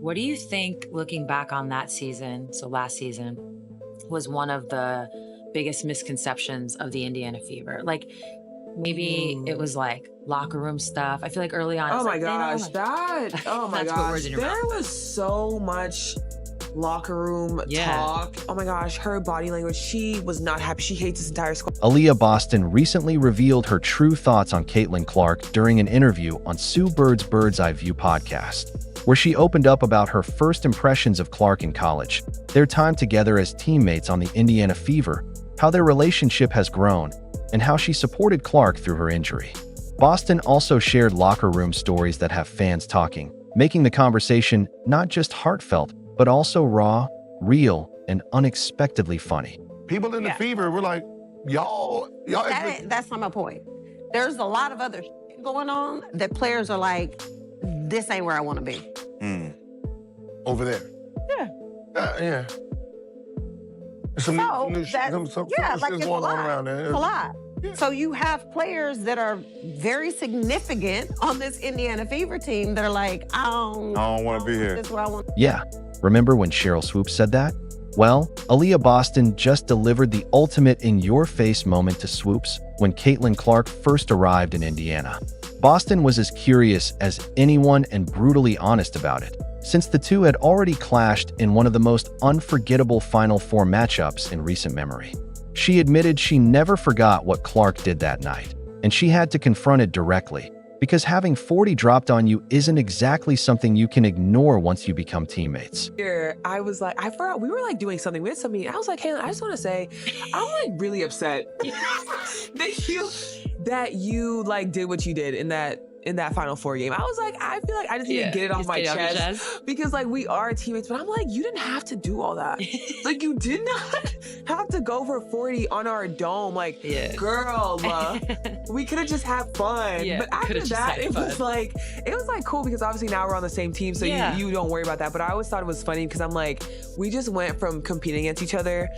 What do you think, looking back on that season, so last season, was one of the biggest misconceptions of the Indiana Fever? Like, maybe it was like locker room stuff. I feel like early on, it Oh was my like, they don't gosh, like, that, oh my not to put words gosh, in your there mouth, but- was so much locker room talk. Oh my gosh, her body language, she was not happy. She hates this entire squad. Aliyah Boston recently revealed her true thoughts on Caitlin Clark during an interview on Sue Bird's Bird's Eye View podcast, where she opened up about her first impressions of Clark in college, their time together as teammates on the Indiana Fever, how their relationship has grown, and how she supported Clark through her injury. Boston also shared locker room stories that have fans talking, making the conversation not just heartfelt, but also raw, real, and unexpectedly funny. People in the Fever were like, y'all. That's not my point. There's a lot of other shit going on that players are like, this ain't where I want to be. Over there. Yeah. Yeah. So Some like shit's it's going a on lot. around there. It's a lot. So you have players that are very significant on this Indiana Fever team that are like, I don't want to be here. This is where I want. Yeah, remember when Sheryl Swoopes said that? Well, Aliyah Boston just delivered the ultimate in-your-face moment to Swoopes when Caitlin Clark first arrived in Indiana. Boston was as curious as anyone and brutally honest about it, since the two had already clashed in one of the most unforgettable Final Four matchups in recent memory. She admitted she never forgot what Clark did that night, and she had to confront it directly, because having 40 dropped on you isn't exactly something you can ignore once you become teammates. Here, I was like, I forgot, we were like doing something. We had something. I was like, Caitlin, I just want to say, I'm like really upset that you like did what you did in that Final Four game. I was like, I feel like I just need to get it off my chest because like we are teammates, but I'm like, you didn't have to do all that. Like you did not have to go for 40 on our dome. Like, girl, we could have just had fun. But after that, it was like cool because obviously now we're on the same team, so you don't worry about that. But I always thought it was funny because I'm like, we just went from competing against each other,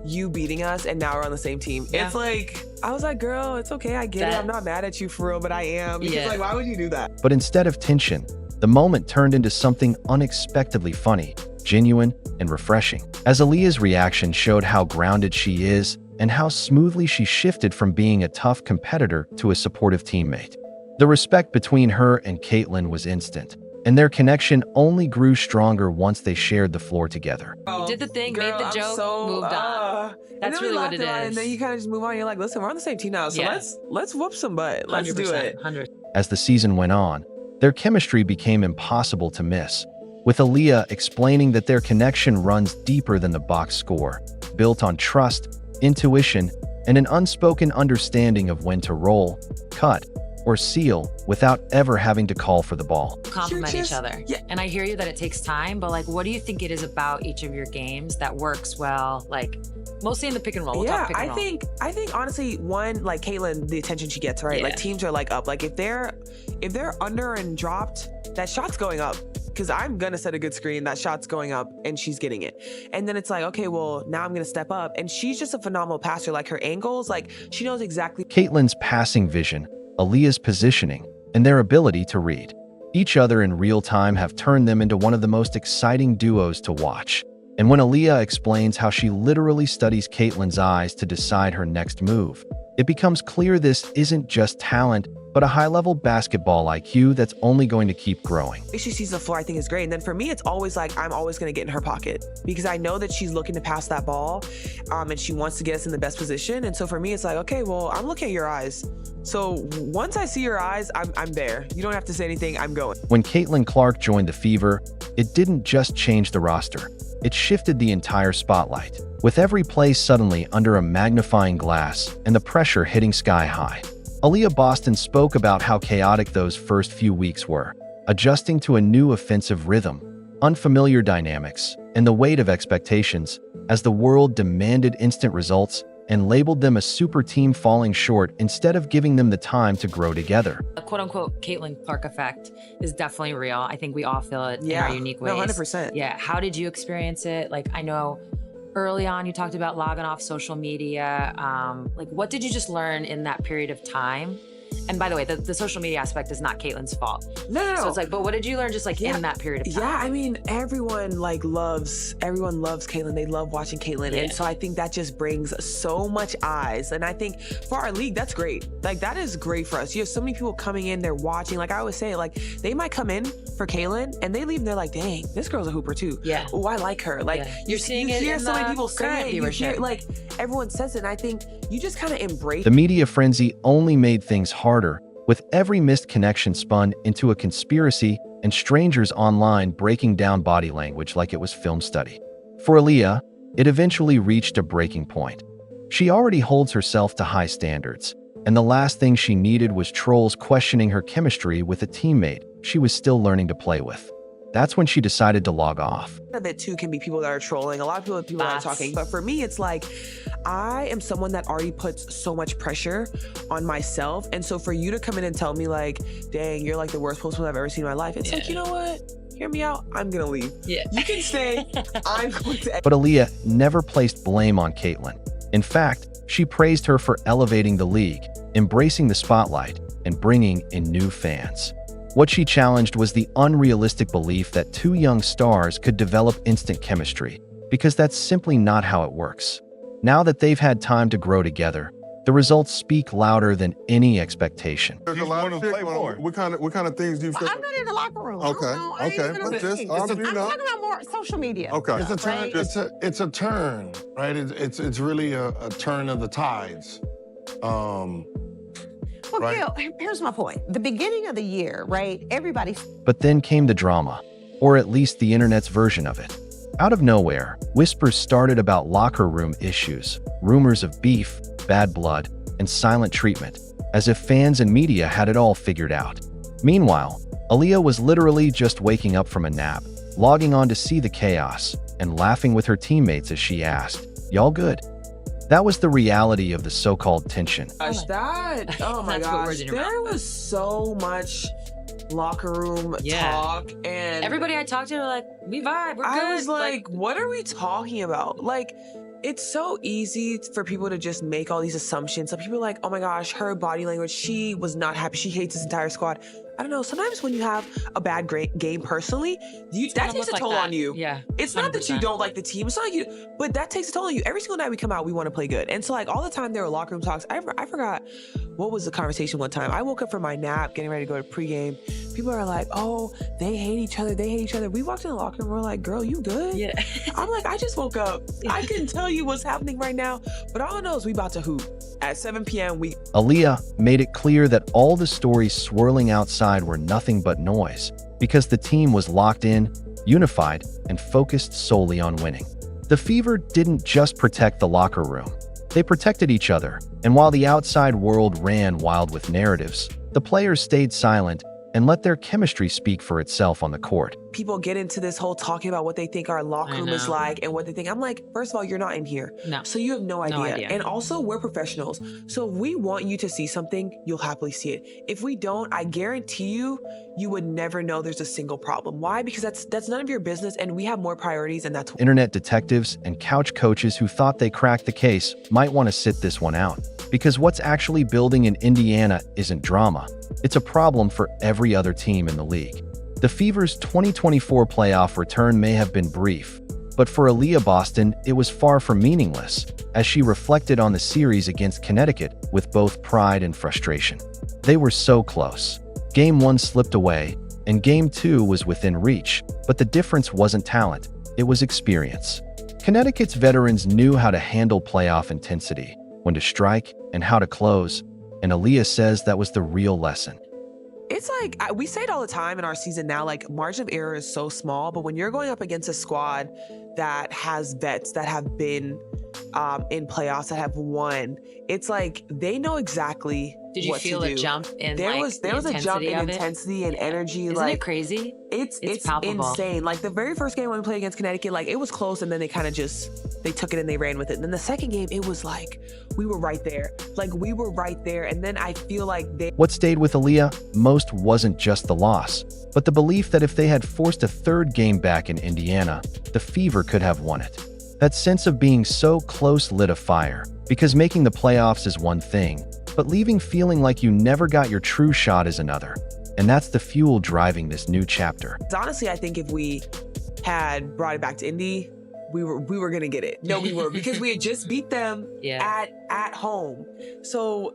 you beating us, and now we're on the same team. It's like, I was like, girl, it's okay, I get it. I'm not mad at you for real, but I am. Because like, why would you do that? But instead of tension, the moment turned into something unexpectedly funny, genuine, and refreshing, as Aliyah's reaction showed how grounded she is and how smoothly she shifted from being a tough competitor to a supportive teammate. The respect between her and Caitlin was instant, and their connection only grew stronger once they shared the floor together. You did the thing, made the joke, moved on. That's really what it is. And then you kind of just move on. You're like, listen, we're on the same team now, so let's whoop some butt. Let's do it. 100%. As the season went on, their chemistry became impossible to miss, with Aliyah explaining that their connection runs deeper than the box score, built on trust, intuition, and an unspoken understanding of when to roll, cut, or seal without ever having to call for the ball. Compliment each other. And I hear you that it takes time, but like, what do you think it is about each of your games that works well? Like, mostly in the pick and roll. We'll talk pick and roll. I think honestly, one, like Caitlin, the attention she gets, right? Like teams are like up. Like if they're under and dropped, that shot's going up. Because I'm gonna set a good screen, that shot's going up and she's getting it. And then it's like, okay, well, now I'm gonna step up. And she's just a phenomenal passer. Like her angles, like she knows exactly. Caitlin's passing vision, Aliyah's positioning, and their ability to read each other in real time have turned them into one of the most exciting duos to watch. And when Aliyah explains how she literally studies Caitlin's eyes to decide her next move, it becomes clear this isn't just talent, but a high-level basketball IQ that's only going to keep growing. She sees the floor, I think is great. And then for me, it's always like, I'm always gonna get in her pocket because I know that she's looking to pass that ball and she wants to get us in the best position. And so for me, it's like, okay, well, I'm looking at your eyes. So once I see your eyes, I'm there. You don't have to say anything, I'm going. When Caitlin Clark joined the Fever, it didn't just change the roster. It shifted the entire spotlight, with every play suddenly under a magnifying glass and the pressure hitting sky high. Aliyah Boston spoke about how chaotic those first few weeks were, adjusting to a new offensive rhythm, unfamiliar dynamics, and the weight of expectations as the world demanded instant results and labeled them a super team falling short instead of giving them the time to grow together. The quote-unquote Caitlin Clark effect is definitely real. I think we all feel it in our unique ways. No, 100%. Yeah, how did you experience it? Like, I know early on you talked about logging off social media. Like, what did you just learn in that period of time and by the way, the social media aspect is not Caitlin's fault. No. So it's like, but what did you learn just like in that period of time? Yeah, I mean, everyone loves Caitlin. They love watching Caitlin. And so I think that just brings so much eyes. And I think for our league, that's great. Like, that is great for us. You have so many people coming in, they're watching. Like I always say, like, they might come in for Caitlin and they leave and they're like, dang, this girl's a hooper too. Yeah. Oh, I like her. Like, you're seeing you it hear in so many people current say it. You hear, viewership. like, everyone says it. And I think you just kind of embrace. The media frenzy only made things harder, with every missed connection spun into a conspiracy and strangers online breaking down body language like it was film study. For Aliyah, it eventually reached a breaking point. She already holds herself to high standards, and the last thing she needed was trolls questioning her chemistry with a teammate she was still learning to play with. That's when she decided to log off. Of it too can be people that are trolling. A lot of people are talking. But for me, it's like, I am someone that already puts so much pressure on myself. And so for you to come in and tell me like, dang, you're like the worst postman I've ever seen in my life. It's like, you know what? Hear me out. I'm going to leave. Yeah. You can stay. I'm going to. But Aliyah never placed blame on Caitlin. In fact, she praised her for elevating the league, embracing the spotlight, and bringing in new fans. What she challenged was the unrealistic belief that two young stars could develop instant chemistry, because that's simply not how it works. Now that they've had time to grow together, the results speak louder than any expectation. There's a lot of shit going on. What kind of things do you feel? I'm not in the locker room. Okay, But just I'm obviously talking not. about more social media. Okay. It's a turn. Right? It's a turn, right? It's really a turn of the tides. Well, Right. Gil, here's my point. The beginning of the year, right? Everybody. But then came the drama, or at least the internet's version of it. Out of nowhere, whispers started about locker room issues, rumors of beef, bad blood, and silent treatment, as if fans and media had it all figured out. Meanwhile, Aliyah was literally just waking up from a nap, logging on to see the chaos, and laughing with her teammates as she asked, "Y'all good?" That was the reality of the so-called tension. Gosh, oh my That's what gosh, words in your there mouth. was so much locker room talk, and Everybody I talked to were like, we vibe, we're good. I was like, what are we talking about? Like, it's so easy for people to just make all these assumptions. Some people are like, oh my gosh, her body language, she was not happy. She hates this entire squad. I don't know. Sometimes when you have a bad game personally, that takes a toll on you. Yeah. It's not that you 100%. don't like the team. It's not you, but that takes a toll on you. Every single night we come out, we want to play good. And so like all the time there were locker room talks. I forgot what was the conversation one time. I woke up from my nap, getting ready to go to pregame. People are like, oh, they hate each other. They hate each other. We walked in the locker room. We're like, girl, you good? Yeah. I'm like, I just woke up. I couldn't tell you what's happening right now, but all I know is we about to hoop. At 7 p.m. Aliyah made it clear that all the stories swirling outside were nothing but noise, because the team was locked in, unified, and focused solely on winning. The Fever didn't just protect the locker room. They protected each other, and while the outside world ran wild with narratives, the players stayed silent and let their chemistry speak for itself on the court. People get into this whole talking about what they think our locker room is like and what they think. I'm like, first of all, you're not in here. No. So you have no idea. No idea. And also, we're professionals. So if we want you to see something, you'll happily see it. If we don't, I guarantee you, you would never know there's a single problem. Why? Because that's none of your business, and we have more priorities, and that's Internet detectives and couch coaches who thought they cracked the case might want to sit this one out, because what's actually building in Indiana isn't drama. It's a problem for every other team in the league. The Fever's 2024 playoff return may have been brief, but for Aliyah Boston, it was far from meaningless, as she reflected on the series against Connecticut with both pride and frustration. They were so close. Game 1 slipped away, and Game 2 was within reach, but the difference wasn't talent, it was experience. Connecticut's veterans knew how to handle playoff intensity, when to strike, and how to close, and Aliyah says that was the real lesson. It's like, we say it all the time in our season now, like margin of error is so small, but when you're going up against a squad that has vets that have been in playoffs, that have won, it's like they know exactly Did you what feel to a do. jump in There like, was the a jump in intensity of it? intensity and energy. Isn't like it crazy? It's palpable. insane. Like the very first game when we played against Connecticut, like it was close, and then they kind of they took it and they ran with it. And then the second game, it was like we were right there. Like we were right there. And then I feel like What stayed with Aliyah most wasn't just the loss, but the belief that if they had forced a third game back in Indiana, the Fever could have won it. That sense of being so close lit a fire, because making the playoffs is one thing, but but leaving feeling like you never got your true shot is another. And that's the fuel driving this new chapter. Honestly, I think if we had brought it back to Indy, we were gonna get it. No, we were, because we had just beat them at home. So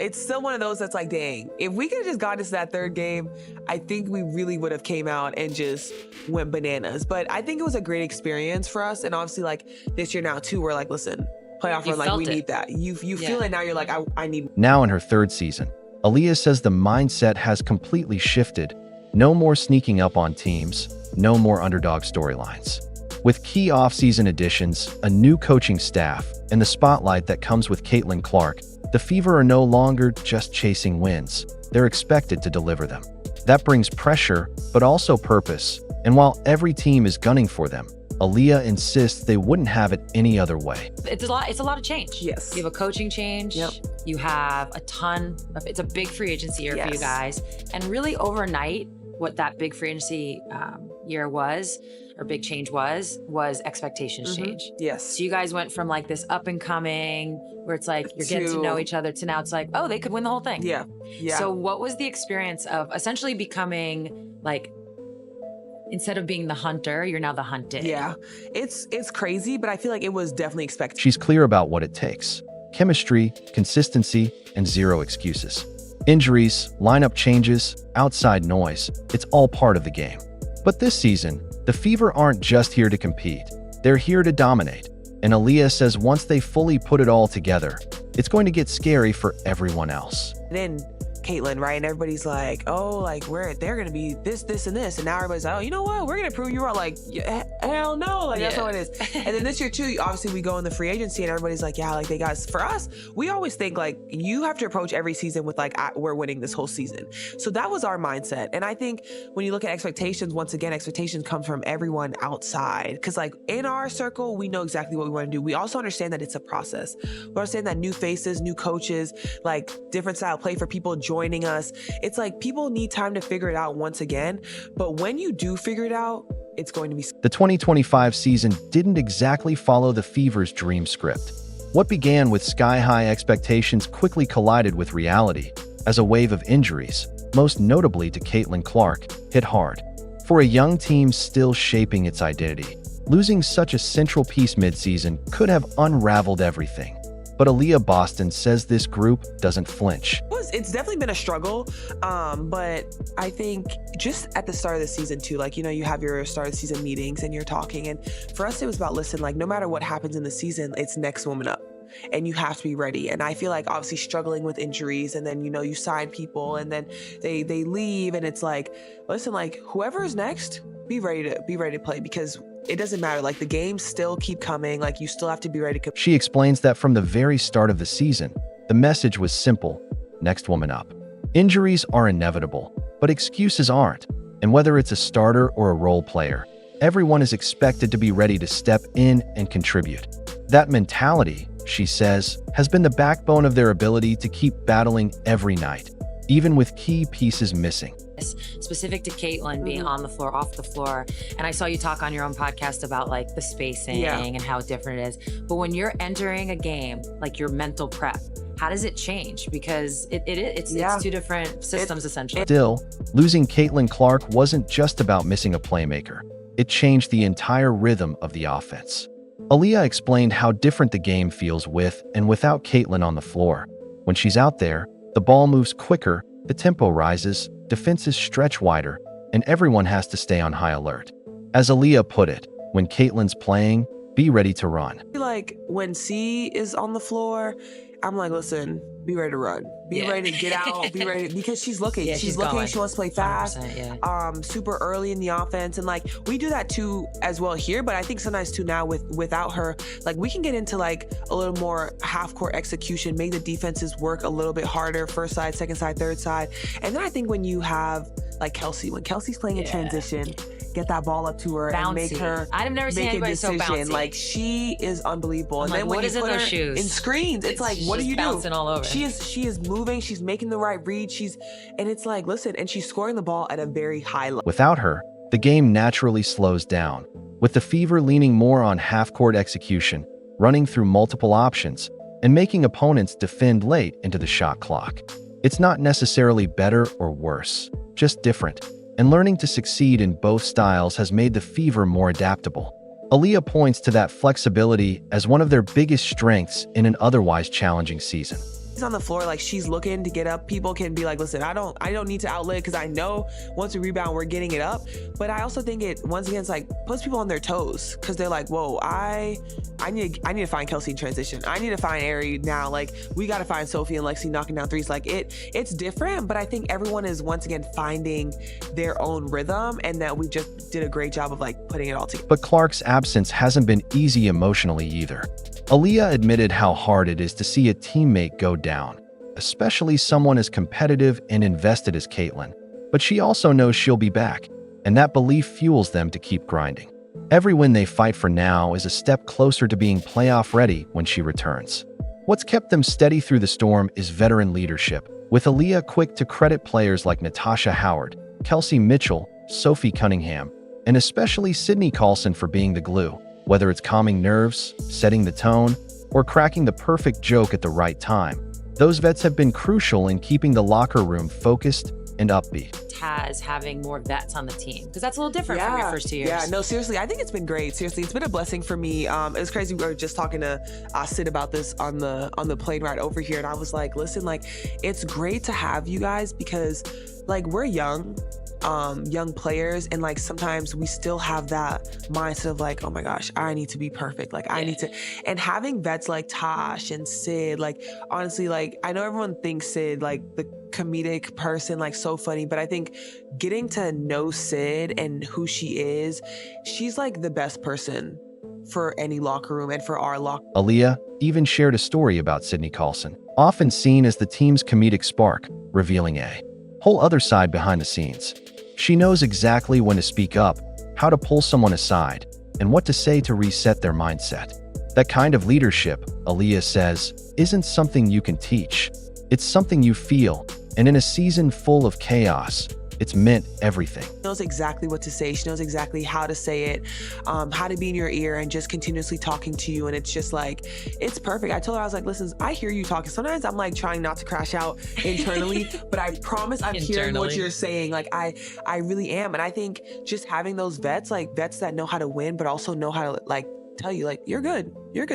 it's still one of those that's like, dang, if we could have just got us that third game, I think we really would have came out and just went bananas. But I think it was a great experience for us. And obviously, like, this year now too, we're like, listen, playoff run, like, we need that. You feel it now, you're like, I need. Now in her third season, Aliyah says the mindset has completely shifted. No more sneaking up on teams, no more underdog storylines. With key off-season additions, a new coaching staff, and the spotlight that comes with Caitlin Clark, the Fever are no longer just chasing wins. They're expected to deliver them. That brings pressure, but also purpose. And while every team is gunning for them, Aliyah insists they wouldn't have it any other way. It's a lot of change. Yes. You have a coaching change. Yep. You have it's a big free agency year for you guys. And really overnight, what that big free agency year was, or big change was expectations change. Yes. So you guys went from like this up and coming, where it's like you're getting to know each other, to now it's like, oh, they could win the whole thing. Yeah. So what was the experience of essentially becoming, like, instead of being the hunter, you're now the hunted? Yeah, it's crazy, but I feel like it was definitely expected. She's clear about what it takes: chemistry, consistency, and zero excuses. Injuries, lineup changes, outside noise, it's all part of the game. But this season, the Fever aren't just here to compete. They're here to dominate. And Aliyah says once they fully put it all together, it's going to get scary for everyone else. And then Caitlin, right? And everybody's like, oh, like, they're going to be this, and this. And now everybody's like, oh, you know what? We're going to prove you wrong. Like, hell no. Like, that's how it is. And then this year, too, obviously, we go in the free agency and everybody's like, yeah, like, they got, for us, we always think, like, you have to approach every season with, like, we're winning this whole season. So that was our mindset. And I think when you look at expectations, once again, expectations come from everyone outside. Because, like, in our circle, we know exactly what we want to do. We also understand that it's a process. We understand that new faces, new coaches, like, different style of play for people joining us. It's like people need time to figure it out once again. But when you do figure it out, it's going to be... The 2025 season didn't exactly follow the Fever's dream script. What began with sky-high expectations quickly collided with reality as a wave of injuries, most notably to Caitlin Clark, hit hard. For a young team still shaping its identity, losing such a central piece mid-season could have unraveled everything. But Aliyah Boston says this group doesn't flinch. It's definitely been a struggle, but I think just at the start of the season too, like, you know, you have your start of the season meetings and you're talking, and for us it was about, listen, like, no matter what happens in the season, it's next woman up. And you have to be ready. And I feel like obviously struggling with injuries, and then, you know, you sign people and then they leave, and it's like, listen, like, whoever is next, be ready to play, because it doesn't matter. Like, the games still keep coming. Like, you still have to be ready to. She explains that from the very start of the season, the message was simple: next woman up. Injuries are inevitable, but excuses aren't. And whether it's a starter or a role player, everyone is expected to be ready to step in and contribute. That mentality, she says, has been the backbone of their ability to keep battling every night, even with key pieces missing. Specific to Caitlin being on the floor, off the floor. And I saw you talk on your own podcast about, like, the spacing and how different it is. But when you're entering a game, like, your mental prep, how does it change? Because it's two different systems, essentially. Still, losing Caitlin Clark wasn't just about missing a playmaker. It changed the entire rhythm of the offense. Aliyah explained how different the game feels with and without Caitlin on the floor. When she's out there, the ball moves quicker, the tempo rises, defenses stretch wider, and everyone has to stay on high alert. As Aliyah put it, when Caitlin's playing, be ready to run. Like, when C is on the floor, I'm like, listen, be ready to run. Be ready to get out. Be ready, because she's looking. She's looking. Going. She wants to play fast. Super early in the offense, and, like, we do that too as well here. But I think sometimes too now without her, like, we can get into, like, a little more half court execution, make the defenses work a little bit harder, first side, second side, third side. And then I think when you have, like, Kelsey, when Kelsey's playing in transition, get that ball up to her and make her I've never seen anybody so bouncy. Like, she is unbelievable. And like, then when what you is in put those her shoes? In screens, it's like, what do you do? Bouncing all over. She is moving. She's making the right read. And it's like, listen, and she's scoring the ball at a very high level. Without her, the game naturally slows down. With the Fever leaning more on half-court execution, running through multiple options, and making opponents defend late into the shot clock. It's not necessarily better or worse, just different, and learning to succeed in both styles has made the Fever more adaptable. Aliyah points to that flexibility as one of their biggest strengths in an otherwise challenging season. On the floor, like she's looking to get up. People can be like, listen, I don't need to outlet because I know once we rebound we're getting it up. But I also think it once again it's like puts people on their toes because they're like, whoa, I need to find Kelsey in transition. I need to find Ari now. Like we got to find Sophie and Lexi knocking down threes. Like it's different, but I think everyone is once again finding their own rhythm, and that we just did a great job of like putting it all together. But Clark's absence hasn't been easy emotionally either. Aliyah admitted how hard it is to see a teammate go down, especially someone as competitive and invested as Caitlin. But she also knows she'll be back, and that belief fuels them to keep grinding. Every win they fight for now is a step closer to being playoff ready when she returns. What's kept them steady through the storm is veteran leadership, with Aliyah quick to credit players like Natasha Howard, Kelsey Mitchell, Sophie Cunningham, and especially Sydney Carlson for being the glue. Whether it's calming nerves, setting the tone, or cracking the perfect joke at the right time, those vets have been crucial in keeping the locker room focused and upbeat. Taz having more vets on the team, because that's a little different from your first 2 years. Yeah, no, seriously, I think it's been great. Seriously, it's been a blessing for me. It was crazy. We were just talking to Sid about this on the plane ride over here, and I was like, listen, like, it's great to have you guys because, like, we're young players, and like sometimes we still have that mindset of like, oh my gosh, I need to be perfect, like I need to, and having vets like Tosh and Sid, like honestly, like I know everyone thinks Sid like the comedic person, like so funny, but I think getting to know Sid and who she is, she's like the best person for any locker room and for our locker. Aliyah even shared a story about Sydney Carlson, often seen as the team's comedic spark, revealing a whole other side behind the scenes. She knows exactly when to speak up, how to pull someone aside, and what to say to reset their mindset. That kind of leadership, Aliyah says, isn't something you can teach. It's something you feel, and in a season full of chaos, it's meant everything. She knows exactly what to say. She knows exactly how to say it, how to be in your ear and just continuously talking to you. And it's just like, it's perfect. I told her, I was like, listen, I hear you talking. Sometimes I'm like trying not to crash out internally, but I promise I'm hearing what you're saying. Like I really am. And I think just having those vets, like vets that know how to win, but also know how to like tell you like, you're good.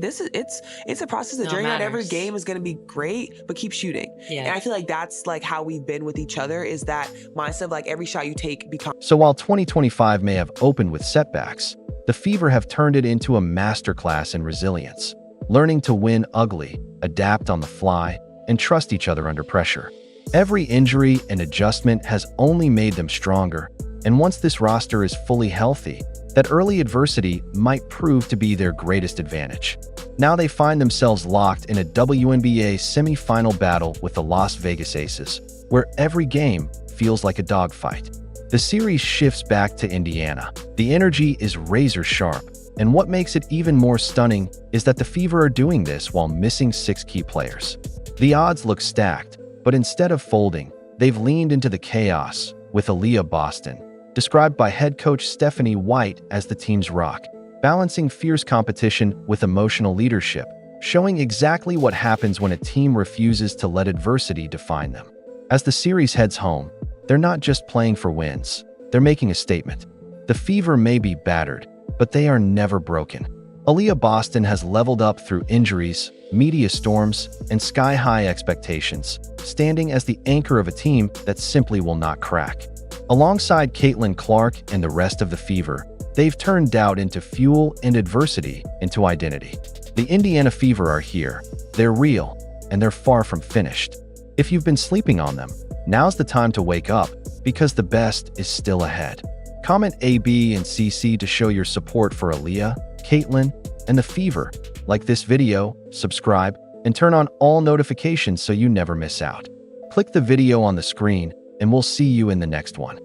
This is, it's a process. The journey. Not every game is going to be great, but keep shooting. Yeah. And I feel like that's like how we've been with each other, is that mindset of like every shot you take becomes. So while 2025 may have opened with setbacks, the Fever have turned it into a masterclass in resilience, learning to win ugly, adapt on the fly, and trust each other under pressure. Every injury and adjustment has only made them stronger, and once this roster is fully healthy, that early adversity might prove to be their greatest advantage. Now they find themselves locked in a WNBA semi-final battle with the Las Vegas Aces, where every game feels like a dogfight. The series shifts back to Indiana. The energy is razor sharp, and what makes it even more stunning is that the Fever are doing this while missing 6 key players. The odds look stacked, but instead of folding, they've leaned into the chaos with Aliyah Boston, described by head coach Stephanie White as the team's rock, balancing fierce competition with emotional leadership, showing exactly what happens when a team refuses to let adversity define them. As the series heads home, they're not just playing for wins, they're making a statement. The Fever may be battered, but they are never broken. Aliyah Boston has leveled up through injuries, media storms, and sky-high expectations, standing as the anchor of a team that simply will not crack. Alongside Caitlin Clark and the rest of the Fever, they've turned doubt into fuel and adversity into identity. The Indiana Fever are here, they're real, and they're far from finished. If you've been sleeping on them, now's the time to wake up, because the best is still ahead. Comment A, B, and CC to show your support for Aliyah, Caitlin, and the Fever. Like this video, subscribe, and turn on all notifications so you never miss out. Click the video on the screen, and we'll see you in the next one.